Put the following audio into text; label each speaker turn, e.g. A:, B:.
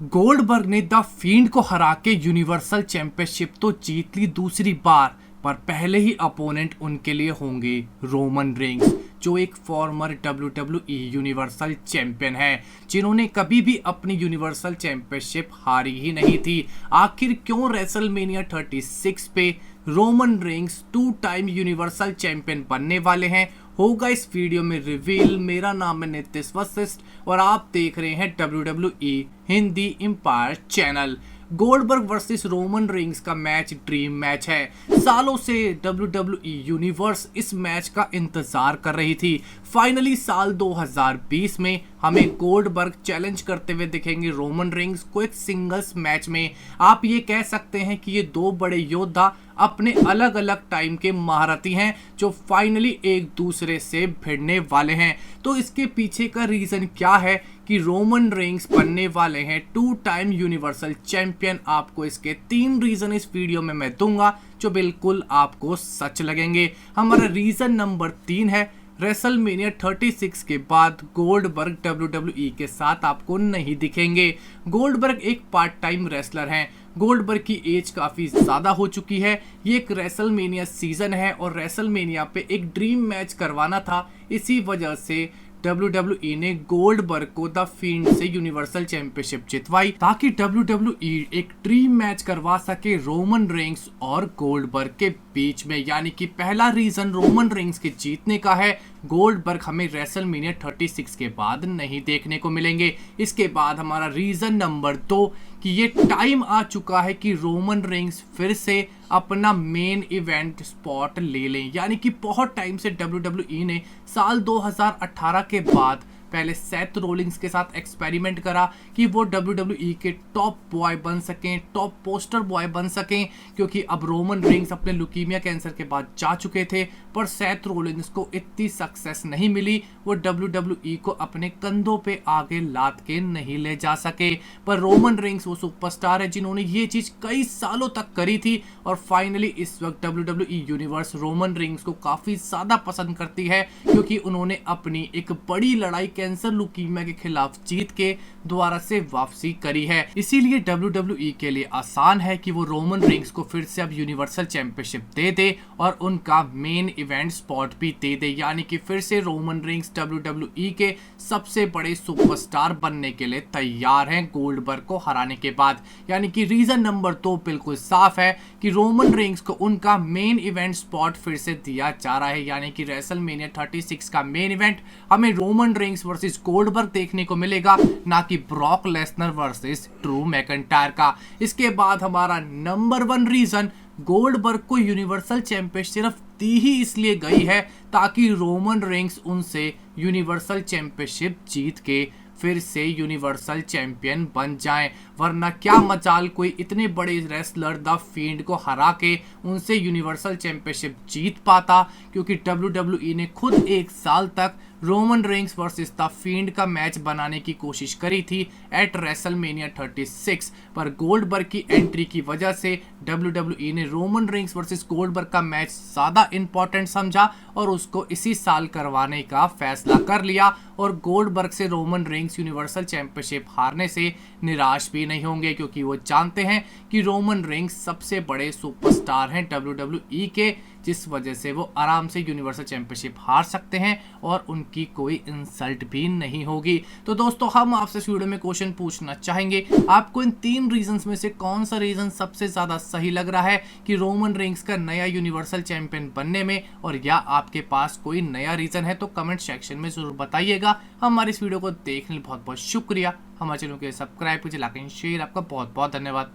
A: Goldberg ने the field को हरा के यूनिवर्सल चैंपियनशिप तो जीत ली दूसरी बार, पर पहले ही अपोनेंट उनके लिए होंगे रोमन रेंग्स, जो एक फॉर्मर WWE यूनिवर्सल चैंपियन है, जिन्होंने कभी भी अपनी यूनिवर्सल चैंपियनशिप हारी ही नहीं थी। आखिर क्यों रेसलमेनिया 36 पे Roman Reigns 2 time universal champion बनने वाले हैं, होगा इस वीडियो में रिवील। मेरा नाम है नितिश वशिष्ठ और आप देख रहे हैं WWE Hindi empire channel. Goldberg versus Roman Reigns का मैच ड्रीम मैच है। सालों से WWE यूनिवर्स इस मैच का इंतजार कर रही थी। फाइनली साल 2020 में हमें गोल्डबर्ग चैलेंज करते हुए दिखेंगे रोमन रेंग्स को एक सिंगल्स मैच में। आप ये कह सकते हैं कि ये दो बड़े योद्धा अपने अलग अलग टाइम के महारथी हैं, जो फाइनली एक दूसरे से भिड़ने वाले हैं। तो इसके पीछे का रीजन क्या है कि रोमन रेंग्स बनने वाले हैं 2 टाइम यूनिवर्सल चैंपियन। आपको इसके 3 रीजन इस वीडियो में मैं दूंगा, जो बिल्कुल आपको सच लगेंगे। हमारा रीजन नंबर 3 है, रेसलमेनिया 36 के बाद गोल्डबर्ग WWE के साथ आपको नहीं दिखेंगे। गोल्डबर्ग एक पार्ट टाइम रेसलर हैं। गोल्डबर्ग की एज काफी ज्यादा हो चुकी है। ये एक रेसलमेनिया सीजन है और रेसलमेनिया पे एक ड्रीम मैच करवाना था। इसी वजह से WWE ने गोल्डबर्ग को द फील्ड से यूनिवर्सल चैंपियनशिप जितवाई, ताकि WWE एक ड्रीम मैच करवा सके रोमन रेंग्स और गोल्डबर्ग के बीच में। यानी कि पहला रीजन रोमन रेंग्स के जीतने का है। गोल्डबर्ग हमें रेसलमेनिया 36 के बाद नहीं देखने को मिलेंगे। इसके बाद हमारा रीजन नंबर 2 कि ये टाइम आ चुका है कि रोमन रेंग्स फिर से अपना मेन इवेंट स्पॉट ले लें। यानी कि बहुत टाइम से WWE ने साल 2018 के बाद पहले सेथ रोलिंग्स के साथ एक्सपेरिमेंट करा कि वो WWE के टॉप बॉय बन सकें, टॉप पोस्टर बॉय बन सकें, क्योंकि अब रोमन रेंग्स अपने लुकीमिया कैंसर के बाद जा चुके थे। पर सेथ रोलिंग्स को इतनी सक्सेस नहीं मिली, वो WWE को अपने कंधों पे आगे लाद के नहीं ले जा सके। पर रोमन रेंग्स वो सुपरस्टार है जिन्होंने ये चीज कई सालों तक करी थी, और फाइनली इस वक्त WWE यूनिवर्स रोमन रेंग्स को काफी ज्यादा पसंद करती है, क्योंकि उन्होंने अपनी एक बड़ी लड़ाई कैंसर लुकीमिया के खिलाफ जीत के दोबारा से वापसी करी है। इसीलिए WWE के लिए आसान है कि वो रोमन रेंग्स को फिर से अब यूनिवर्सल चैंपियनशिप दे दे और उनका मेन इवेंट स्पॉट भी दे दे। यानी कि फिर से रोमन रेंग्स WWE के सबसे बड़े सुपरस्टार बनने के लिए तैयार हैं गोल्डबर्ग को हराने के बाद। यानी कि रीजन नंबर 2 बिल्कुल साफ है कि रोमन रेंग्स को उनका मेन इवेंट स्पॉट फिर से दिया जा रहा है। यानी कि रेसलमेनिया 36 का मेन इवेंट हमें रोमन रेंग्स वर्सेस गोल्डबर्ग देखने को मिलेगा, ना कि Brock Lesnar versus Drew McIntyre का। इसके बाद हमारा नंबर 1 रीजन, गोल्डबर्ग को यूनिवर्सल चैंपियनशिप सिर्फ दी ही इसलिए गई है ताकि रोमन रेंग्स उनसे यूनिवर्सल चैंपियनशिप जीत के फिर से यूनिवर्सल चैंपियन बन जाएं। वरना क्या मजाल कोई इतने बड़े रेसलर द फील्ड को हरा के उनसे यूनिवर्सल चैंपियनशिप जीत पाता, क्योंकि WWE ने खुद 1 साल तक Roman Reigns versus the field का मैच बनाने की कोशिश करी थी एट रेसलमेनिया 36, पर गोल्डबर्ग की एंट्री की वजह से WWE ने रोमन रेंग्स वर्सेस गोल्डबर्ग का मैच ज्यादा इंपॉर्टेंट समझा और उसको इसी साल करवाने का फैसला कर लिया। और गोल्डबर्ग से रोमन रेंग्स यूनिवर्सल चैंपियनशिप हारने से निराश भी नहीं होंगे, क्योंकि वो जानते हैं कि रोमन रेंग्स सबसे बड़े सुपरस्टार हैं WWE के, जिस वजह से वो आराम से यूनिवर्सल चैंपियनशिप हार सकते हैं और उनकी कोई इंसल्ट भी नहीं होगी। तो दोस्तों, हम आपसे इस वीडियो में क्वेश्चन पूछना चाहेंगे, आपको इन 3 रीजंस में से कौन सा रीजन सबसे ज्यादा सही लग रहा है कि रोमन रेंग्स का नया यूनिवर्सल चैंपियन बनने में, और या आपके पास कोई नया रीजन है तो कमेंट सेक्शन में जरूर बताइएगा। हमारी इस वीडियो को देखने के लिए बहुत बहुत शुक्रिया। हमारे चैनल को सब्सक्राइब कीजिए, लाइक एंड शेयर। आपका बहुत बहुत धन्यवाद।